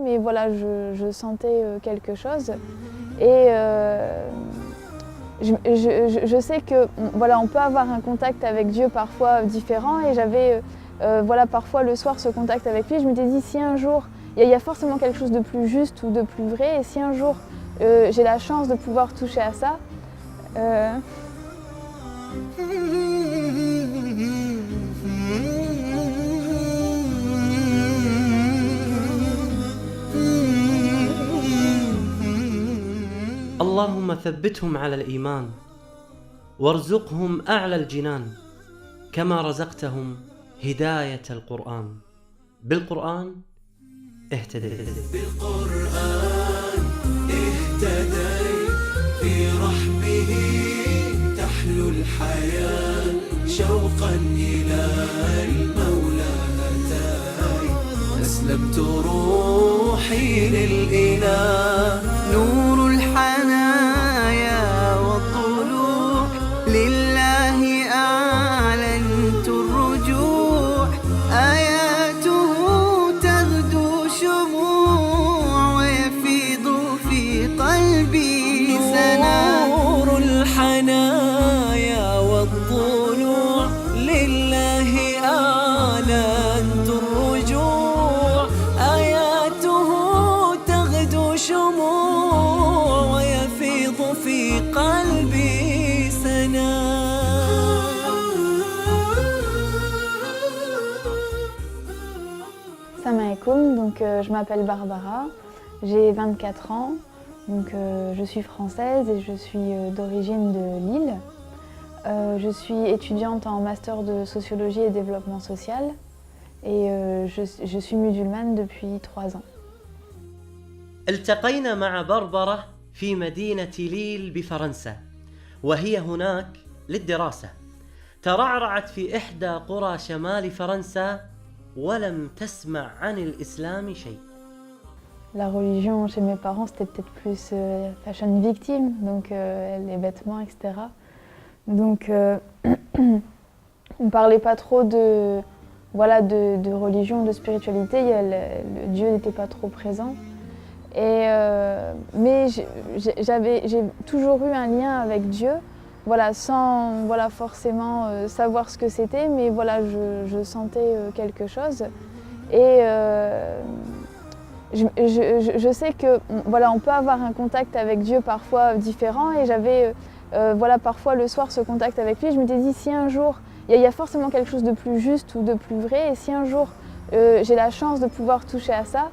mais voilà, je sentais quelque chose. Et je sais que voilà, on peut avoir un contact avec Dieu parfois différent, et j'avais voilà, parfois le soir ce contact avec lui. Je m'étais dit, si un jour, il y a forcément quelque chose de plus juste ou de plus vrai, et si un jour j'ai la chance de pouvoir toucher à ça, اللهم ثبتهم على الإيمان وارزقهم أعلى الجنان كما رزقتهم هداية القرآن. بالقرآن اهتديت. بالقرآن اهتديت، في رحمه تحلو الحياة، شوقا إلى المولى أتاي، أسلمت روحي للإله، نور الحنايا والطلوع لله أعلنت الرجوع، آياته تغدو شموع ويفيض في قلبي سنا، نور الحنايا والطلوع لله أعلنت الرجوع، آياته تغدو شموع ويفيض في قلبي سنا. Salam alaikum, donc je m'appelle Barbara, j'ai 24 ans, donc je suis française et je suis d'origine de Lille. Je suis étudiante en master de sociologie et développement social, et je suis musulmane depuis 3 ans. التقينا مع بربرة في مدينة ليل بفرنسا، وهي هناك للدراسة. ترعرعت في إحدى قرى شمال فرنسا ولم تسمع عن الإسلام شيء. La religion chez mes parents, c'était peut-être plus fashion victime, donc les vêtements, etc. Donc on ne parlait pas trop de, voilà, de religion, de spiritualité, le Dieu n'était pas trop présent. Et, mais j'ai toujours eu un lien avec Dieu, voilà, sans voilà, forcément savoir ce que c'était, mais voilà, je sentais quelque chose. Et je sais que voilà, on peut avoir un contact avec Dieu parfois différent, et j'avais voilà, parfois le soir ce contact avec lui. Je m'étais dit, si un jour, il y a forcément quelque chose de plus juste ou de plus vrai, et si un jour j'ai la chance de pouvoir toucher à ça,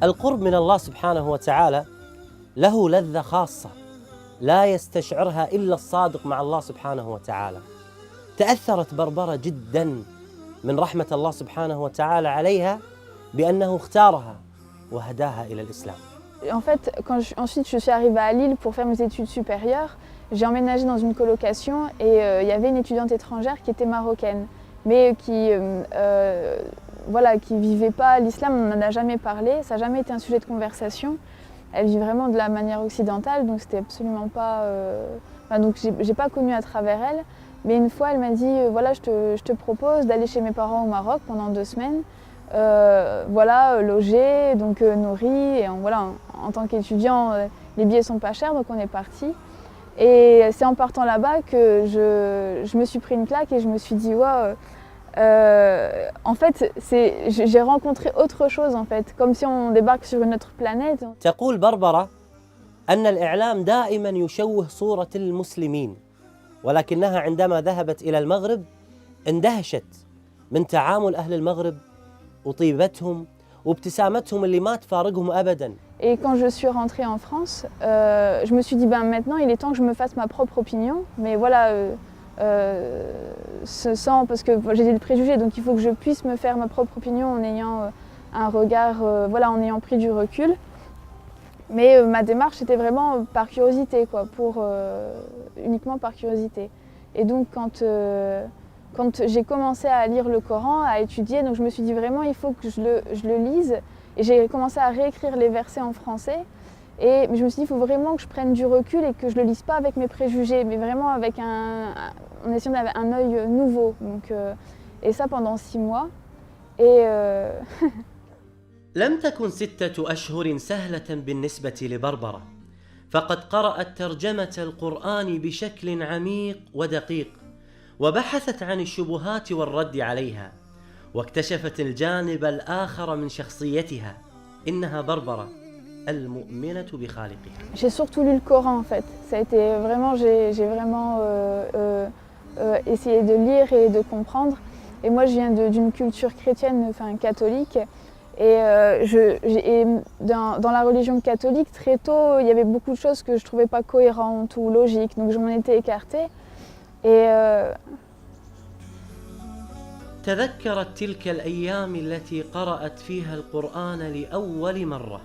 القرب من الله سبحانه وتعالى له لذة خاصة لا يستشعرها إلا الصادق مع الله سبحانه وتعالى. تأثرت بربرة جدا من رحمة الله سبحانه وتعالى عليها بأنه اختارها وهداها إلى الإسلام. En fait, ensuite je suis arrivée à Lille pour faire mes études supérieures, j'ai emménagé dans une colocation, et il y avait une étudiante étrangère qui était marocaine, mais qui voilà, qui vivait pas l'islam, on n'en a jamais parlé, ça n'a jamais été un sujet de conversation. Elle vit vraiment de la manière occidentale, donc c'était absolument pas... donc j'ai pas connu à travers elle, mais une fois elle m'a dit voilà, je te propose d'aller chez mes parents au Maroc pendant 2 semaines, voilà, logé, donc nourri, et voilà, en tant qu'étudiant, les billets sont pas chers, donc on est parti. Et c'est en partant là-bas que je me suis pris une claque, et je me suis dit wow, en fait, j'ai rencontré autre chose, en fait, comme si on débarque sur une autre planète. تقول بربرة أن الإعلام دائما يشوه صورة المسلمين، ولكنها عندما ذهبت إلى المغرب اندهشت من تعامل أهل المغرب وطيبتهم وابتسامتهم اللي ما تفارقهم أبداً. Et quand je suis rentrée en France, je me suis dit maintenant il est temps que je me fasse ma propre opinion, mais voilà, parce que j'ai des préjugés, donc il faut que je puisse me faire ma propre opinion en ayant un regard, voilà, en ayant pris du recul. Mais ma démarche était vraiment par curiosité, quoi, uniquement par curiosité. Et donc quand quand j'ai commencé à lire le Coran, à étudier, donc je me suis dit vraiment il faut que je le lise. Et j'ai commencé à réécrire les versets en français. Et je me suis dit il faut vraiment que je prenne du recul et que je le lise pas avec mes préjugés, mais vraiment avec en essayant d'avoir un œil nouveau. Donc, et ça pendant 6 mois. Et لم تكن 6 أشهر سهلة بالنسبة لبربرة، فقد قرأت ترجمة القرآن بشكل عميق ودقيق، وبحثت عن الشبهات والرد عليها، واكتشفت الجانب الآخر من شخصيتها. إنها بربرة المؤمنة بخالقها. J'ai surtout lu le Coran en fait. Ça a été vraiment, j'ai vraiment essayé de lire et de comprendre. Et moi, je viens d'une culture chrétienne, enfin catholique. Et, dans la religion catholique, très tôt, il y avait beaucoup de choses que je ne trouvais pas cohérentes ou logiques. Donc je m'en étais écartée. Et تذكرت تلك الأيام التي قرأت فيها القرآن لأول مرة،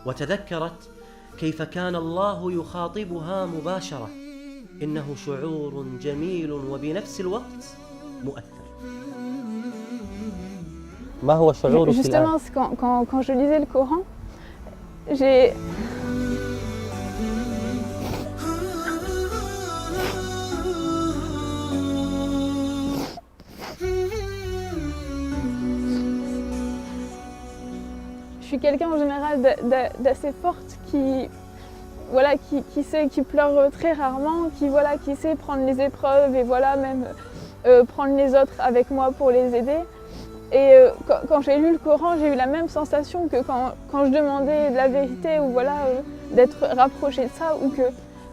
وتذكرت كيف كان الله يخاطبها مباشرة. إنه شعور جميل وبنفس الوقت مؤثر. ما هو شعورك الآن؟ Justement, quand je lisais le Coran, j'ai... Je suis quelqu'un en général d'assez forte qui pleure très rarement, qui sait prendre les épreuves et même prendre les autres avec moi pour les aider. Et quand j'ai lu le Coran, j'ai eu la même sensation que quand je demandais de la vérité ou d'être rapprochée de ça,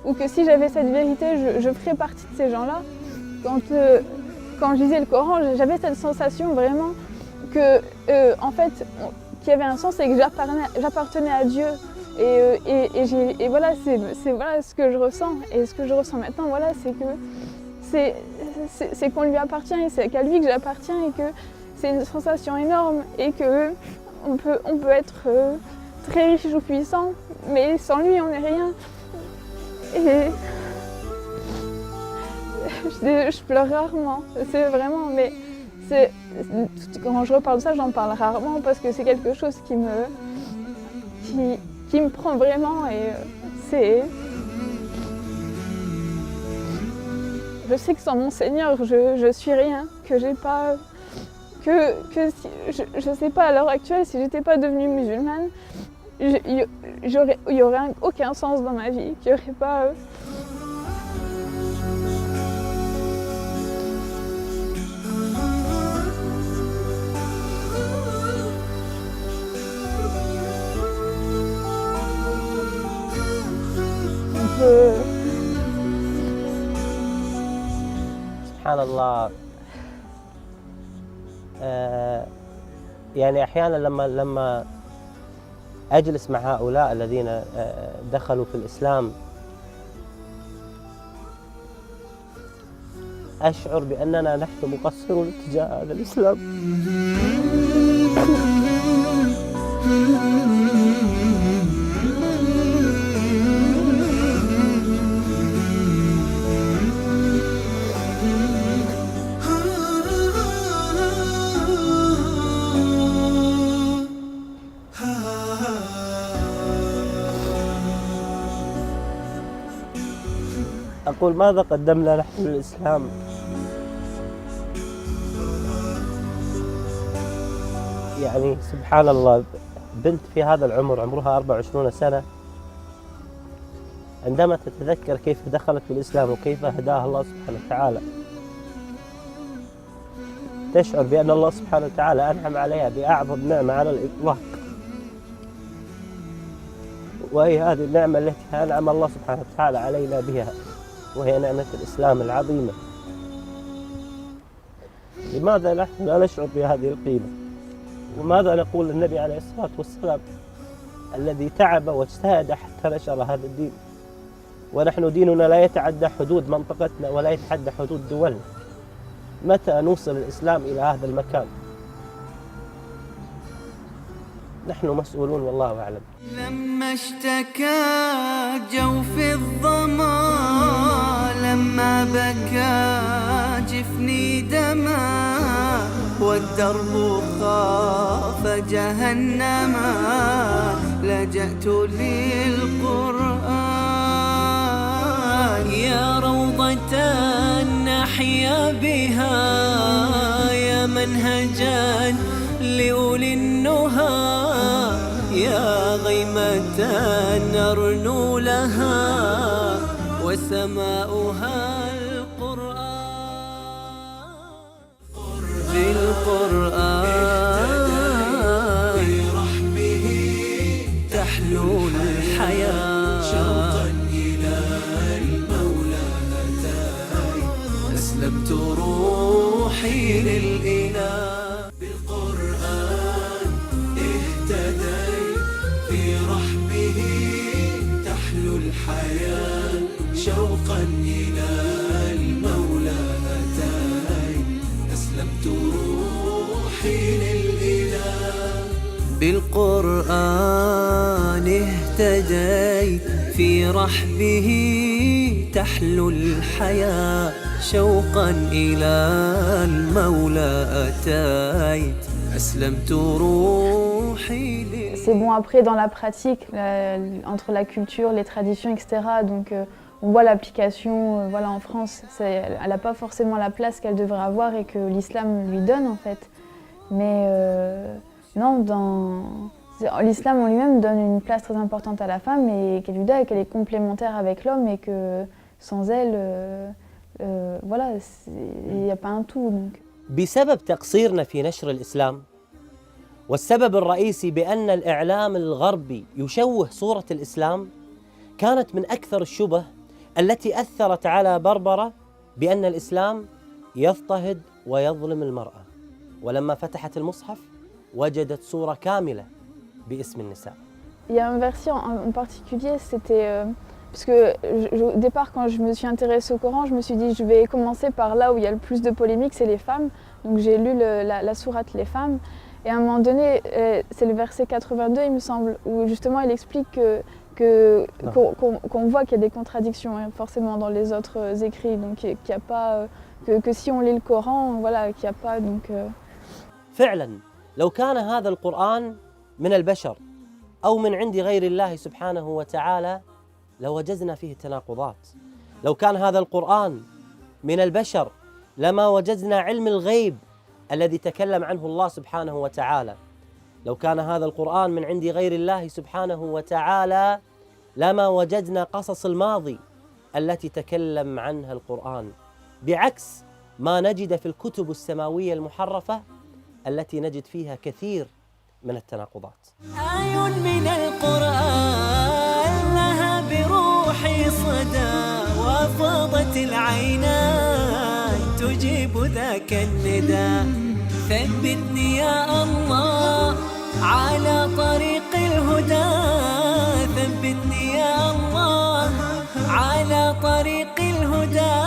ou que si j'avais cette vérité, je ferais partie de ces gens-là. Quand je lisais le Coran, j'avais cette sensation vraiment que en fait, qu'il y avait un sens et que j'appartenais à Dieu. Et voilà, c'est voilà ce que je ressens. Et ce que je ressens maintenant, voilà, c'est que c'est qu'on lui appartient et c'est qu'à lui que j'appartiens et que c'est une sensation énorme et que on peut être très riche ou puissant, mais sans lui on n'est rien. Et je pleure rarement, c'est vraiment, mais quand je reparle de ça, j'en parle rarement parce que c'est quelque chose qui me prend vraiment et c'est... Je sais que sans mon Seigneur, je suis rien, que j'ai pas... Que si, je sais pas, à l'heure actuelle, si j'étais pas devenue musulmane, il y aurait aucun sens dans ma vie, qu'il y aurait pas... سبحان الله. يعني أحيانا لما أجلس مع هؤلاء الذين دخلوا في الإسلام أشعر بأننا نحن مقصرون تجاه هذا الإسلام. أقول ماذا قدمنا نحن للإسلام؟ يعني سبحان الله، بنت في هذا العمر عمرها 24 سنة عندما تتذكر كيف دخلت في الإسلام وكيف هداها الله سبحانه وتعالى تشعر بأن الله سبحانه وتعالى أنعم عليها بأعظم نعمة على الإطلاق، وهي هذه النعمة التي أنعم الله سبحانه وتعالى علينا بها، وهي نعمة الإسلام العظيمة. لماذا نحن لا نشعر بهذه القيمة؟ وماذا نقول للنبي عليه الصلاة والسلام الذي تعب واجتهد حتى نشر هذا الدين، ونحن ديننا لا يتعدى حدود منطقتنا ولا يتعدى حدود دولنا؟ متى نوصل الإسلام إلى هذا المكان؟ نحن مسؤولون والله أعلم. لما اشتكى جوف الظما، لما بكى جفني دم، والدرب خاف جهنما لجأت للقرآن يا روضة نحيا بها يا منهجا لأولي النهى يا غيمة نرنو لها وسماؤها القرآن بالقرآن برحمه تحلو الحياة شوقا إلى المولى أتاي أسلمت روحي للإله بالقرآن اهتديت في رحمه تحلو الحياة شوقا إلى المولى أتاي أسلمت روحي للإله بالقرآن اهتديت في رحبه تحلو الحياة شوقا إلى المولى أتيت أسلمت روحي لله. C'est bon après dans la pratique, entre la culture, les traditions, etc. Donc on voit l'application voilà, en France, elle n'a pas forcément la place qu'elle devrait avoir et que l'islam lui donne en fait. Mais non, l'islam en lui-même donne une place très importante à la femme et qu'elle lui donne et qu'elle est complémentaire avec l'homme et que sans elle, voilà, il n'y a pas un tout. Donc. بسبب تقصيرنا في نشر الإسلام والسبب الرئيسي بأن الإعلام الغربي يشوه صورة الإسلام كانت من أكثر الشبه التي أثرت على بربرة بأن الإسلام يضطهد ويظلم المرأة ولما فتحت المصحف وجدت صورة كاملة باسم النساء. Il y a un verset en particulier, c'était parce que au départ quand je me suis intéressée au Coran, je me suis dit je vais commencer par là où il y a le plus de polémiques, c'est les femmes. Donc j'ai lu la sourate les femmes et à un moment donné, c'est le verset 82 il me semble, où justement il explique qu'on voit qu'il y a des contradictions hein, forcément dans les autres écrits, donc qu'il n'y a pas que si on lit le Coran, voilà, qu'il n'y a pas donc. فعلا لو كان هذا القرآن من البشر أو من عند غير الله سبحانه وتعالى لوجدنا فيه تناقضات. لو كان هذا القرآن من البشر لما وجدنا علم الغيب الذي تكلم عنه الله سبحانه وتعالى. لو كان هذا القرآن من عند غير الله سبحانه وتعالى لما وجدنا قصص الماضي التي تكلم عنها القرآن، بعكس ما نجد في الكتب السماوية المحرفة التي نجد فيها كثير من التناقضات. آي من القرآن لها بروحي صدى وفاضت العينان تجيب ذاك النداء ثبتني يا الله على طريق الهدى ثبتني يا الله على طريق الهدى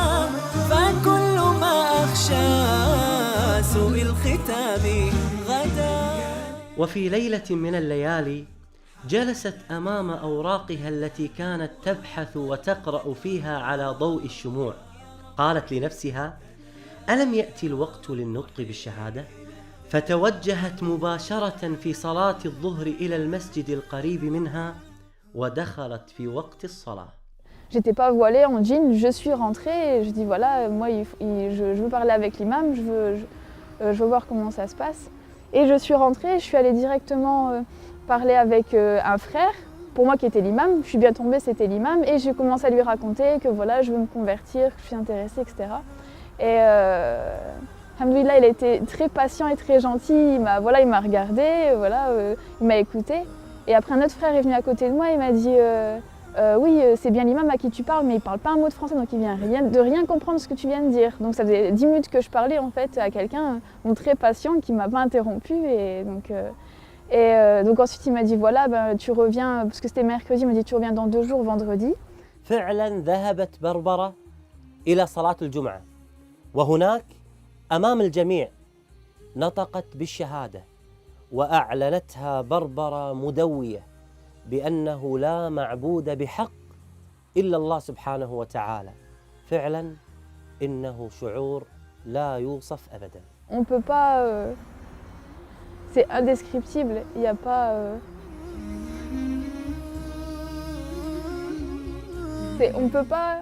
فكل ما أخشى سوء الختام غدا. وفي ليلة من الليالي جلست أمام أوراقها التي كانت تبحث وتقرأ فيها على ضوء الشموع، قالت لنفسها: ألم يأتي الوقت للنطق بالشهادة؟ فتوجهت مباشرة في صلاة الظهر إلى المسجد القريب منها ودخلت في وقت الصلاة. J'étais pas voilée en jean, je suis rentrée et je dis voilà, moi je veux parler avec l'imam, je veux voir comment ça se passe. Et je suis rentrée, je suis allée directement parler avec un frère, pour moi qui était l'imam, je suis bien tombée, c'était l'imam, et j'ai commencé à lui raconter que voilà, je veux me convertir, que je suis intéressée, etc. Et alhamdoulilah, il a été très patient et très gentil, il m'a regardé, il m'a écouté. Et après un autre frère est venu à côté de moi, il m'a dit oui, c'est bien l'imam à qui tu parles, mais il ne parle pas un mot de français, donc il vient de rien comprendre ce que tu viens de dire. Donc ça faisait 10 minutes que je parlais en fait à quelqu'un très patient qui ne m'a pas interrompu. Et donc ensuite il m'a dit voilà, tu reviens, parce que c'était mercredi, il m'a dit tu reviens dans 2 jours, vendredi. فعلا ذهبت بربرة إلى صلاة الجمعة وهناك أمام الجميع نطقت بالشهادة وأعلنتها بربرة مدوية بأنه لا معبود بحق إلا الله سبحانه وتعالى. فعلا إنه شعور لا يوصف أبدا. on peut pas... c'est indescriptible, il n'y a pas... on ne peut pas,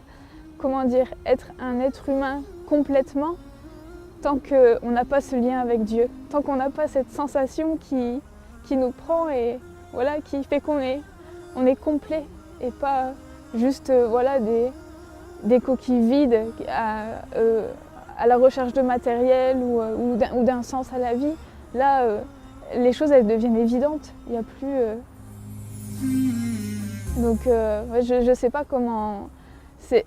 comment dire, être un être humain complètement tant qu'on n'a pas ce lien avec Dieu, tant qu'on n'a pas cette sensation qui nous prend et voilà, qui fait qu'on est complet et pas juste voilà, des coquilles vides à la recherche de matériel ou d'un sens à la vie. Là, les choses elles deviennent évidentes, il n'y a plus... Donc je ne sais pas comment... C'est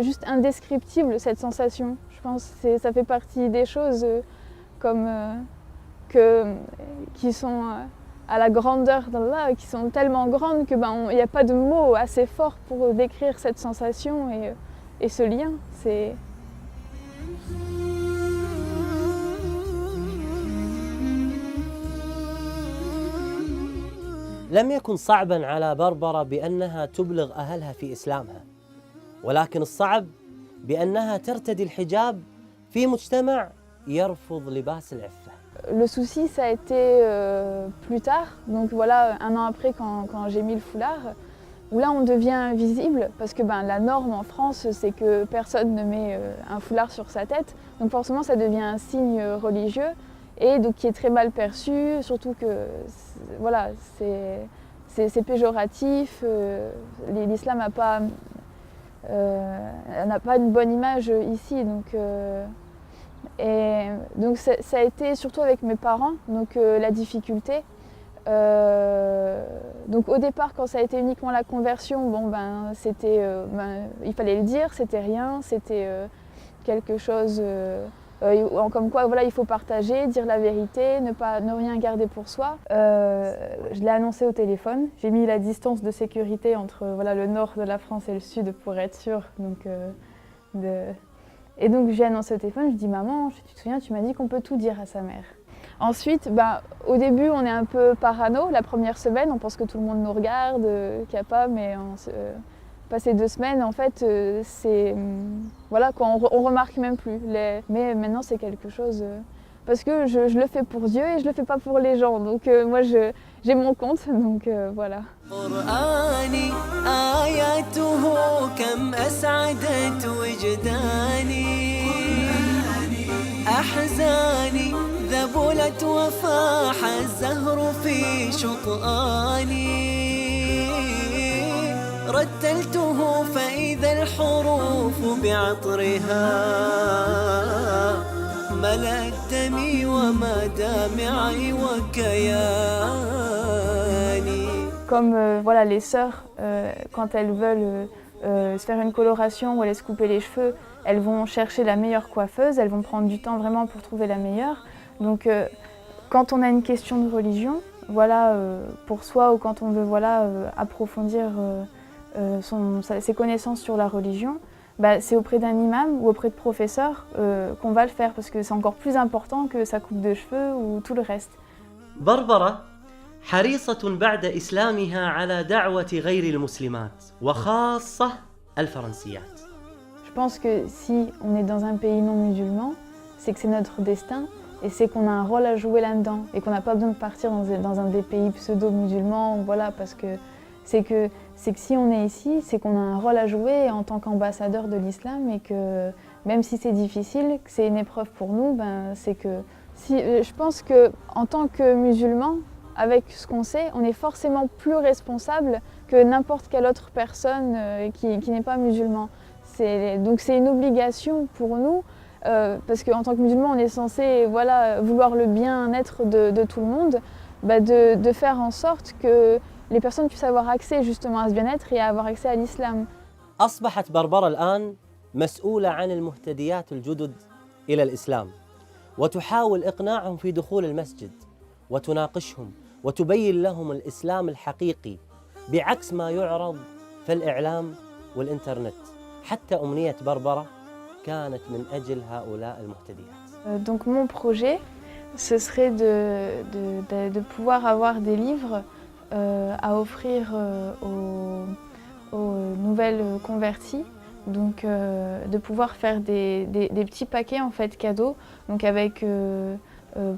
juste indescriptible cette sensation. Je pense que ça fait partie des choses qui sont à la grandeur d'Allah, qui sont tellement grandes qu'il n'y a pas de mots assez forts pour décrire cette sensation et ce lien. لم يكن صعبا على بربرة بأنها تبلغ أهلها في إسلامها، ولكن الصعب بأنها ترتدي الحجاب في مجتمع يرفض لباس العفة. Le souci, ça a été plus tard, donc voilà, un an après quand j'ai mis le foulard, où là on devient visible, parce que la norme en France, c'est que personne ne met un foulard sur sa tête, donc forcément ça devient un signe religieux, et donc qui est très mal perçu, surtout que voilà, c'est péjoratif, l'islam n'a pas une bonne image ici, donc ça a été surtout avec mes parents, donc la difficulté. Donc au départ, quand ça a été uniquement la conversion, c'était, il fallait le dire, c'était rien, c'était quelque chose comme quoi voilà, il faut partager, dire la vérité, ne rien garder pour soi. Je l'ai annoncé au téléphone, j'ai mis la distance de sécurité entre voilà, le nord de la France et le sud pour être sûre. Et donc j'ai annoncé au téléphone, je dis maman, tu te souviens, tu m'as dit qu'on peut tout dire à sa mère. Ensuite, au début on est un peu parano, la première semaine on pense que tout le monde nous regarde, qu'il n'y a pas, mais passé 2 semaines en fait voilà quoi, on remarque même plus. Mais maintenant c'est quelque chose, parce que je le fais pour Dieu et je le fais pas pour les gens, donc moi j'ai mon compte, donc voilà. أحزاني ذبلت وفاح الزهر في شطآني رتلته فإذا الحروف بعطرها ملأت دمي ومدامعي وكياني. Comme voilà, les sœurs, quand elles veulent se faire une coloration ou aller se couper les cheveux, elles vont chercher la meilleure coiffeuse, elles vont prendre du temps vraiment pour trouver la meilleure. Donc quand on a une question de religion, voilà, pour soi, ou quand on veut voilà, approfondir ses connaissances sur la religion, c'est auprès d'un imam ou auprès de professeurs qu'on va le faire, parce que c'est encore plus important que sa coupe de cheveux ou tout le reste. بربرة حريصة بعد إسلامها على دعوة غير المسلمات وخاصة الفرنسيات. Je pense que si on est dans un pays non musulman, c'est que c'est notre destin et c'est qu'on a un rôle à jouer là-dedans et qu'on n'a pas besoin de partir dans un des pays pseudo-musulmans, voilà, parce que c'est que si on est ici, c'est qu'on a un rôle à jouer en tant qu'ambassadeur de l'islam, et que même si c'est difficile, que c'est une épreuve pour nous, c'est que je pense qu'en tant que musulman, avec ce qu'on sait, on est forcément plus responsable que n'importe quelle autre personne qui n'est pas musulman. Donc c'est une obligation pour nous, parce qu'en tant que musulman, on est censé voilà, vouloir le bien-être de tout le monde, de faire en sorte que les personnes puissent avoir accès justement à ce bien-être et à avoir accès à l'islam. أصبحت بربرة الآن مسؤولة عن المهتديات الجدد إلى الإسلام، وتحاول إقناعهم في دخول المسجد، وتناقشهم وتبين لهم الإسلام الحقيقي بعكس ما يعرض في الإعلام والإنترنت. حتى أمنية بربرة كانت من أجل هؤلاء المهتديات. Donc mon projet, ce serait de pouvoir avoir des livres à offrir aux nouvelles converties, Donc de pouvoir faire des petits paquets en fait cadeaux, donc avec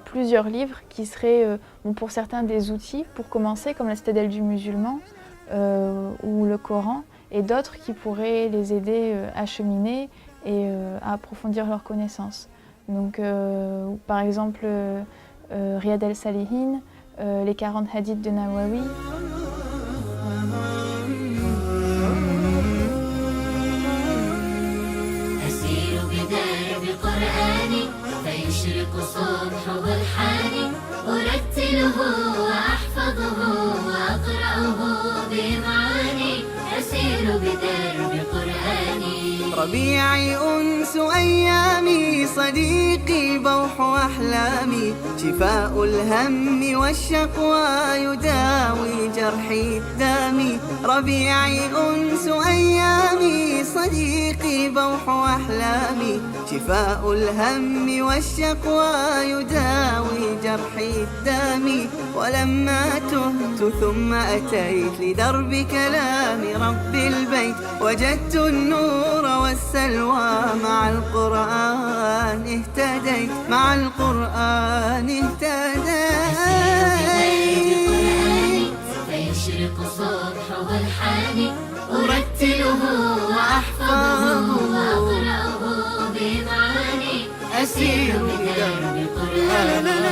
plusieurs livres qui seraient pour certains des outils pour commencer, comme la Citadelle du musulman ou le Coran, et d'autres qui pourraient les aider à cheminer et à approfondir leurs connaissances. Donc par exemple Riyad el-Salihin, les 40 hadiths de Nawawi. فيشرق صبحه الحاني أرتله وأحفظه وأقرأه بمعاني أسير بدرب قرآني ربيعي أنس أيامي صديقي بوح أحلامي شفاء الهم والشقوى يداوي جرحي الدامي ربيعي أنس أيامي صديقي بوح أحلامي شفاء الهم والشقوى يداوي جرحي الدامي ولما تهت ثم أتيت لدرب كلام رب البيت وجدت النور والسلوى مع القرآن اهتديت مع القرآن اهتديت فيشرق صبحه الحاني أرتله وأحفظه وأقرأه بمعاني أسير بدرب قرآني